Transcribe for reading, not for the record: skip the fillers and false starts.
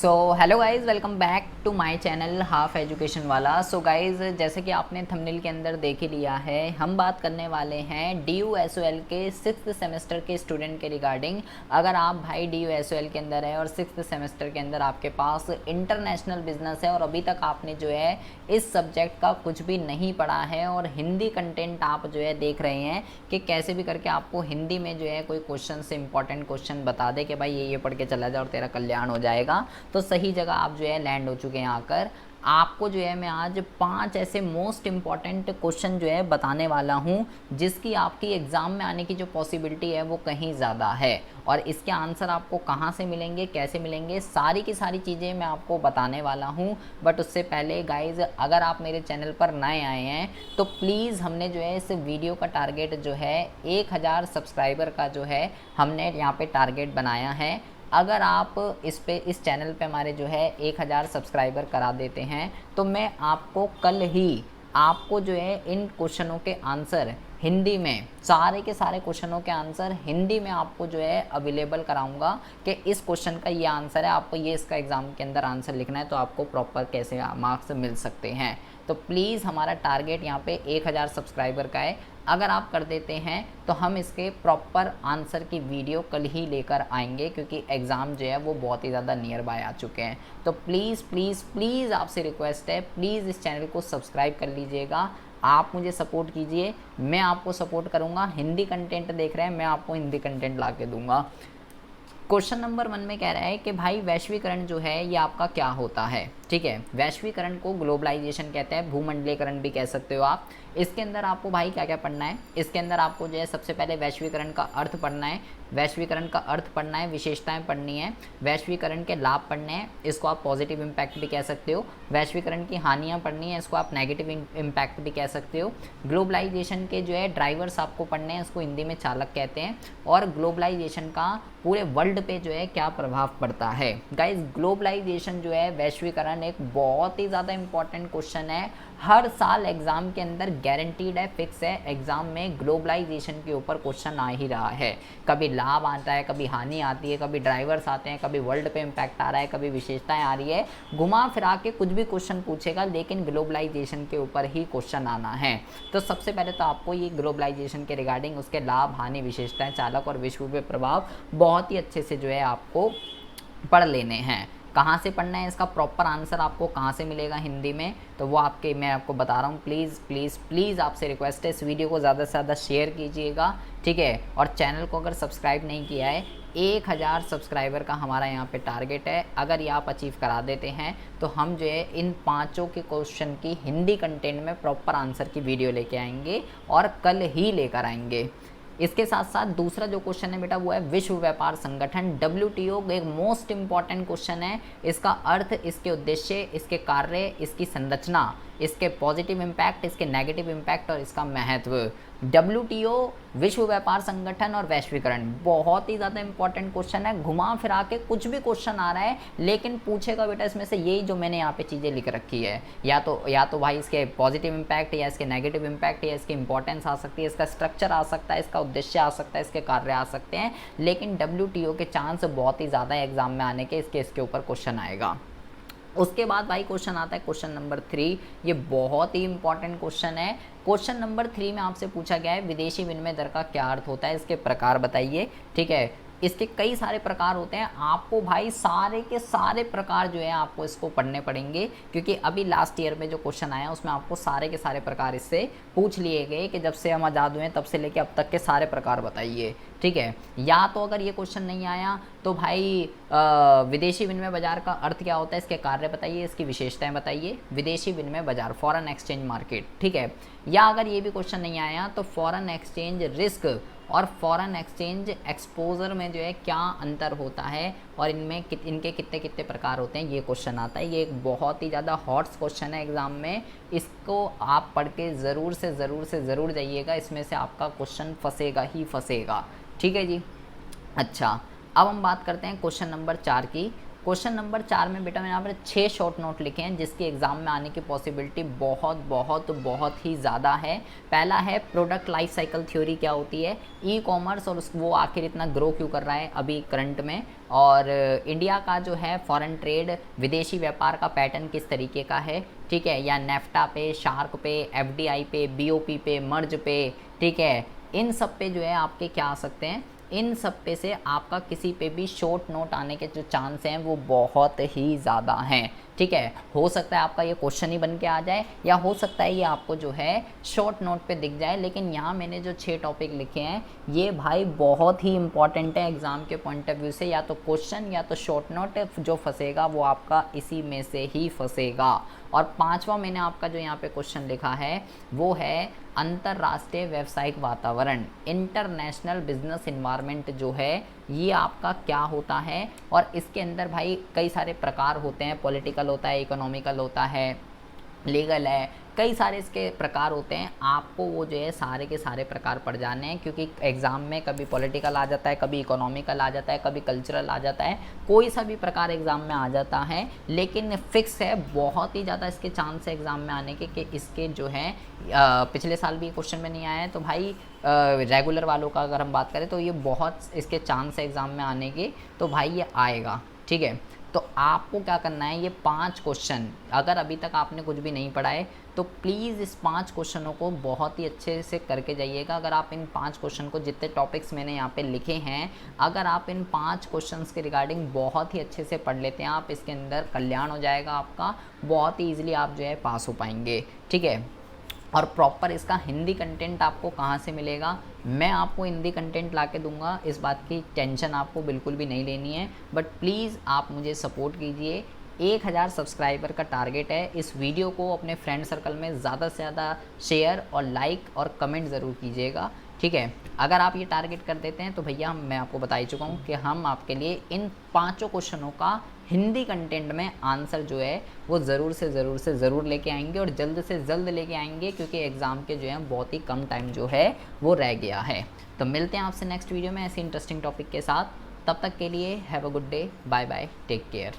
So hello guys, welcome back to my channel half education वाला। So guys, जैसे कि आपने थंबनेल के अंदर देख ही लिया है, हम बात करने वाले हैं DUSOL के 6th सेमेस्टर के स्टूडेंट के रिगार्डिंग। अगर आप भाई DUSOL के अंदर है और 6th सेमेस्टर के अंदर आपके पास इंटरनेशनल बिजनेस है और अभी तक आपने जो है इस सब्जेक्ट का कुछ भी नहीं पढ़ा है और हिंदी कंटेंट आप जो है देख रहे हैं कि कैसे भी करके आपको हिंदी में जो है कोई क्वेश्चन से इंपॉर्टेंट क्वेश्चन बता दे कि भाई ये पढ़ के चला जाए और तेरा कल्याण हो जाएगा, तो सही जगह आप जो है लैंड हो चुके हैं आकर। आपको जो है मैं आज 5 ऐसे मोस्ट इम्पॉर्टेंट क्वेश्चन जो है बताने वाला हूँ जिसकी आपकी एग्ज़ाम में आने की जो पॉसिबिलिटी है वो कहीं ज़्यादा है। और इसके आंसर आपको कहाँ से मिलेंगे, कैसे मिलेंगे, सारी की सारी चीज़ें मैं आपको बताने वाला हूँ। बट उससे पहले गाइज़, अगर आप मेरे चैनल पर नए आए हैं तो प्लीज़, हमने जो है इस वीडियो का टारगेट जो है 1000 सब्सक्राइबर का जो है हमने यहाँ पे टारगेट बनाया है। अगर आप इस चैनल पे हमारे जो है 1000 सब्सक्राइबर करा देते हैं तो मैं आपको कल ही आपको जो है इन क्वेश्चनों के आंसर हिंदी में, सारे के सारे क्वेश्चनों के आंसर हिंदी में आपको जो है अवेलेबल कराऊंगा कि इस क्वेश्चन का ये आंसर है, आपको ये इसका एग्ज़ाम के अंदर आंसर लिखना है तो आपको प्रॉपर कैसे मार्क्स मिल सकते हैं। तो प्लीज़, हमारा टारगेट यहाँ पे 1000 सब्सक्राइबर का है। अगर आप कर देते हैं तो हम इसके प्रॉपर आंसर की वीडियो कल ही लेकर आएंगे, क्योंकि एग्ज़ाम जो है वो बहुत ही ज़्यादा नियर बाय आ चुके हैं। तो प्लीज़ प्लीज़ प्लीज़ आपसे रिक्वेस्ट है, प्लीज़ इस चैनल को सब्सक्राइब कर लीजिएगा। आप मुझे सपोर्ट कीजिए, मैं आपको सपोर्ट करूँगा। हिंदी कंटेंट देख रहे हैं, मैं आपको हिंदी कंटेंट ला के दूँगा। क्वेश्चन नंबर 1 में कह रहा है कि भाई वैश्वीकरण जो है ये आपका क्या होता है। ठीक है, वैश्वीकरण को ग्लोबलाइजेशन कहते हैं, भूमंडलीकरण भी कह सकते हो आप। इसके अंदर आपको भाई क्या क्या पढ़ना है, इसके अंदर आपको जो है सबसे पहले वैश्वीकरण का अर्थ पढ़ना है, वैश्वीकरण का अर्थ पढ़ना है, विशेषताएं पढ़नी है, वैश्वीकरण के लाभ पढ़ने हैं, इसको आप पॉजिटिव इम्पैक्ट भी कह सकते हो, वैश्वीकरण की हानियाँ पढ़नी है, इसको आप नेगेटिव इम्पैक्ट भी कह सकते हो, ग्लोबलाइजेशन के जो है ड्राइवर्स आपको पढ़ने हैं, इसको हिंदी में चालक कहते हैं, और ग्लोबलाइजेशन का पूरे वर्ल्ड पे जो है क्या प्रभाव पड़ता है। गाइस, ग्लोबलाइजेशन जो है, वैश्वीकरण, एक बहुत ही ज़्यादा इंपॉर्टेंट क्वेश्चन है। हर साल एग्ज़ाम के अंदर गारंटीड है, फिक्स है, एग्ज़ाम में ग्लोबलाइजेशन के ऊपर क्वेश्चन आ ही रहा है। कभी लाभ आता है, कभी हानि आती है, कभी ड्राइवर्स आते हैं, कभी वर्ल्ड पे इम्पैक्ट आ रहा है, कभी विशेषताएं आ रही है। घुमा फिरा के कुछ भी क्वेश्चन पूछेगा, लेकिन ग्लोबलाइजेशन के ऊपर ही क्वेश्चन आना है। तो सबसे पहले तो आपको ये ग्लोबलाइजेशन के रिगार्डिंग उसके लाभ, हानि, विशेषताएं, चालक और विश्व पे प्रभाव बहुत ही अच्छे से जो है आपको पढ़ लेने हैं। कहाँ से पढ़ना है, इसका प्रॉपर आंसर आपको कहाँ से मिलेगा हिंदी में, तो वो मैं आपको बता रहा हूँ। प्लीज़ प्लीज़ प्लीज़ आपसे रिक्वेस्ट है, इस वीडियो को ज़्यादा से ज़्यादा शेयर कीजिएगा, ठीक है। और चैनल को अगर सब्सक्राइब नहीं किया है, 1000 सब्सक्राइबर का हमारा यहाँ पे टारगेट है। अगर ये आप अचीव करा देते हैं तो हम जो है इन 5 के क्वेश्चन की हिंदी कंटेंट में प्रॉपर आंसर की वीडियो लेके आएंगे और कल ही लेकर आएंगे। इसके साथ साथ दूसरा जो क्वेश्चन है बेटा वो है विश्व व्यापार संगठन, WTO, एक मोस्ट इंपॉर्टेंट क्वेश्चन है। इसका अर्थ, इसके उद्देश्य, इसके कार्य, इसकी संरचना, इसके पॉजिटिव इम्पैक्ट, इसके नेगेटिव इम्पैक्ट और इसका महत्व। WTO, विश्व व्यापार संगठन और वैश्वीकरण, बहुत ही ज़्यादा इंपॉर्टेंट क्वेश्चन है। घुमा फिरा के कुछ भी क्वेश्चन आ रहा है, लेकिन पूछेगा बेटा इसमें से यही जो मैंने यहाँ पे चीज़ें लिख रखी है, या तो भाई इसके पॉजिटिव इम्पैक्ट, या इसके नेगेटिव इम्पैक्ट, या इसकी इंपॉर्टेंस आ सकती है, इसका स्ट्रक्चर आ सकता है, इसका उद्देश्य आ सकता है, इसके कार्य आ सकते हैं। लेकिन WTO के चांस बहुत ही ज़्यादा है एग्जाम में आने के, इसके ऊपर क्वेश्चन आएगा। उसके बाद भाई क्वेश्चन आता है क्वेश्चन नंबर 3। ये बहुत ही इंपॉर्टेंट क्वेश्चन है। क्वेश्चन नंबर 3 में आपसे पूछा गया है विदेशी विनिमय दर का क्या अर्थ होता है, इसके प्रकार बताइए। ठीक है, इसके कई सारे प्रकार होते हैं, आपको भाई सारे के सारे प्रकार जो है आपको इसको पढ़ने पड़ेंगे, क्योंकि अभी लास्ट ईयर में जो क्वेश्चन आया उसमें आपको सारे के सारे प्रकार इससे पूछ लिए गए कि जब से हम आज़ाद हुए तब से लेके अब तक के सारे प्रकार बताइए। ठीक है, या तो अगर ये क्वेश्चन नहीं आया तो भाई विदेशी विनिमय बाजार का अर्थ क्या होता है, इसके कार्य बताइए, इसकी विशेषताएं बताइए। विदेशी विनिमय बाजार, फॉरेन एक्सचेंज मार्केट, ठीक है। या अगर ये भी क्वेश्चन नहीं आया तो फॉरेन एक्सचेंज रिस्क और फॉरेन एक्सचेंज एक्सपोजर में जो है क्या अंतर होता है और इनके कितने कितने प्रकार होते हैं, ये क्वेश्चन आता है। ये एक बहुत ही ज़्यादा हॉट क्वेश्चन है एग्जाम में, इसको आप पढ़ के ज़रूर से ज़रूर जाइएगा, इसमें से आपका क्वेश्चन फंसेगा ही फंसेगा। ठीक है जी। अच्छा, अब हम बात करते हैं क्वेश्चन नंबर 4 की। क्वेश्चन नंबर 4 में बेटा मैंने यहाँ पर 6 शॉर्ट नोट लिखे हैं जिसके एग्जाम में आने की पॉसिबिलिटी बहुत बहुत बहुत ही ज़्यादा है। पहला है प्रोडक्ट लाइफ साइकिल थ्योरी क्या होती है, ई कॉमर्स और वो आखिर इतना ग्रो क्यों कर रहा है अभी करंट में, और इंडिया का जो है फॉरेन ट्रेड विदेशी व्यापार का पैटर्न किस तरीके का है, ठीक है, या नेफ्टा पे, शार्क पे, एफडीआई पे, बीओपी पे, मर्ज पे, ठीक है, इन सब पे जो है आपके क्या आ सकते हैं, इन सब पे से आपका किसी पे भी शॉर्ट नोट आने के जो चांस हैं वो बहुत ही ज़्यादा हैं, ठीक है। हो सकता है आपका ये क्वेश्चन ही बन के आ जाए या हो सकता है ये आपको जो है शॉर्ट नोट पे दिख जाए, लेकिन यहाँ मैंने जो 6 टॉपिक लिखे हैं ये भाई बहुत ही इंपॉर्टेंट है एग्ज़ाम के पॉइंट ऑफ व्यू से, या तो क्वेश्चन या तो शॉर्ट नोट जो फंसेगा वो आपका इसी में से ही फंसेगा। और 5वां मैंने आपका जो यहाँ पे क्वेश्चन लिखा है वो है अंतर्राष्ट्रीय व्यावसायिक वातावरण, इंटरनेशनल बिजनेस इन्वायरमेंट जो है ये आपका क्या होता है, और इसके अंदर भाई कई सारे प्रकार होते हैं, पॉलिटिकल होता है, इकोनॉमिकल होता है, लीगल है, कई सारे इसके प्रकार होते हैं। आपको वो जो है सारे के सारे प्रकार पढ़ जाने हैं, क्योंकि एग्ज़ाम में कभी पॉलिटिकल आ जाता है, कभी इकोनॉमिकल आ जाता है, कभी कल्चरल आ जाता है, कोई सा भी प्रकार एग्ज़ाम में आ जाता है, लेकिन फिक्स है बहुत ही ज़्यादा इसके चांस है एग्ज़ाम में आने के कि इसके जो है पिछले साल भी क्वेश्चन में नहीं आया है, तो भाई रेगुलर वालों का अगर हम बात करें तो ये बहुत इसके चांस है एग्ज़ाम में आने के, तो भाई ये आएगा, ठीक है। तो आपको क्या करना है, ये 5 क्वेश्चन अगर अभी तक आपने कुछ भी नहीं पढ़ा है तो प्लीज़ इस 5 क्वेश्चनों को बहुत ही अच्छे से करके जाइएगा। अगर आप इन 5 क्वेश्चन को, जितने टॉपिक्स मैंने यहाँ पे लिखे हैं, अगर आप इन 5 क्वेश्चंस के रिगार्डिंग बहुत ही अच्छे से पढ़ लेते हैं, आप इसके अंदर कल्याण हो जाएगा आपका, बहुत ही ईजिली आप जो है पास हो पाएंगे, ठीक है। और प्रॉपर इसका हिंदी कंटेंट आपको कहाँ से मिलेगा, मैं आपको हिंदी कंटेंट ला के दूँगा, इस बात की टेंशन आपको बिल्कुल भी नहीं लेनी है। बट प्लीज़ आप मुझे सपोर्ट कीजिए, 1000 सब्सक्राइबर का टारगेट है। इस वीडियो को अपने फ्रेंड सर्कल में ज़्यादा से ज़्यादा शेयर और लाइक और कमेंट ज़रूर कीजिएगा, ठीक है। अगर आप ये टारगेट कर देते हैं तो भैया मैं आपको बता ही चुका हूँ कि हम आपके लिए इन 5 क्वेश्चनों का हिंदी कंटेंट में आंसर जो है वो ज़रूर से ज़रूर लेके आएंगे, और जल्द से जल्द लेके आएंगे, क्योंकि एग्ज़ाम के जो है बहुत ही कम टाइम जो है वो रह गया है। तो मिलते हैं आपसे नेक्स्ट वीडियो में ऐसे इंटरेस्टिंग टॉपिक के साथ, तब तक के लिए have a good day, bye bye, take care.